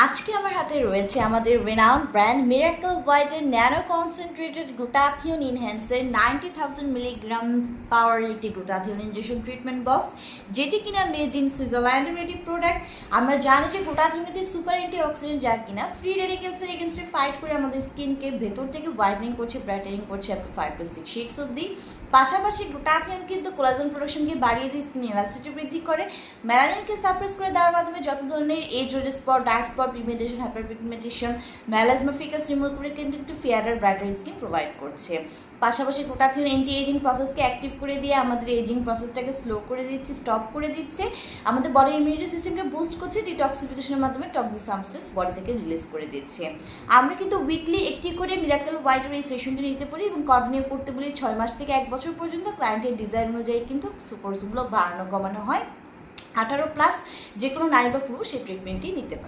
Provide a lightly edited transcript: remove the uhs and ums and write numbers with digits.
আজকে আমার হাতে রয়েছে আমাদের রেনাউন্ড ব্র্যান্ড মিরাকল হোয়াইটের ন্যানো কনসেন্ট্রেটেড গ্লুটাথিয়ন ইনহ্যান্সের 90,000 মিলিগ্রাম পাওয়ার একটি গ্লুটাথিয়ন ইনজেকশন ট্রিটমেন্ট বক্স, যেটি কিনা মেড ইন সুইজারল্যান্ডের একটি প্রোডাক্ট। আমরা জানি যে গ্লুটাথিয়ন একটি সুপার অ্যান্টিঅক্সিডেন্ট, যা কিনা ফ্রি রেডিকেলসের এগেনস্টে ফাইট করে আমাদের স্কিনকে ভেতর থেকে হোয়াইটেনিং করছে, ব্রাইটেনিং করছে আপ টু 5 to 6 শেডস অবধি। পাশাপাশি গ্লুটাথিয়ন কিন্তু কোলাজেন প্রোডাকশনকে বাড়িয়ে দিয়ে স্কিন ইলাস্টিসিটি বৃদ্ধি করে, মেলানিনকে সাপ্রেস করে দেওয়ার মাধ্যমে যত ধরনের age red spot, dark spot, pigmentation, hyper pigmentation, melasma ফিকাস রিমুভ করে কিন্তু একটু ফেয়ারার ব্রাইটার স্কিন প্রোভাইড করছে। পাশাপাশি গ্লুটাথিয়ন অ্যান্টি এজিং প্রসেসকে অ্যাক্টিভ করে দিয়ে আমাদের এজিং প্রসেসটাকে স্লো করে দিচ্ছে, স্টপ করে দিচ্ছে, আমাদের বডি ইমিউনিটি সিস্টেমকে বুস্ট করছে, ডিটক্সিফিকেশনের মাধ্যমে টক্সিক সাবস্টেন্স বডি থেকে রিলিজ করে দিচ্ছে। আমরা কিন্তু উইকলি একটি করে মিরাকল হোয়াইটের এই সেশনটি নিতে পারি এবং কন্টিনিউ করতে বলি 6 মাস থেকে 1 বছর পর্যন্ত। ক্লায়েন্টের ডিজাইন অনুযায়ী কিন্তু কোর্সগুলো বাড়ানো কমানো হয়। 18+ যে কোনো নারী বা পুরুষ এই ট্রিটমেন্টটি নিতে পারে।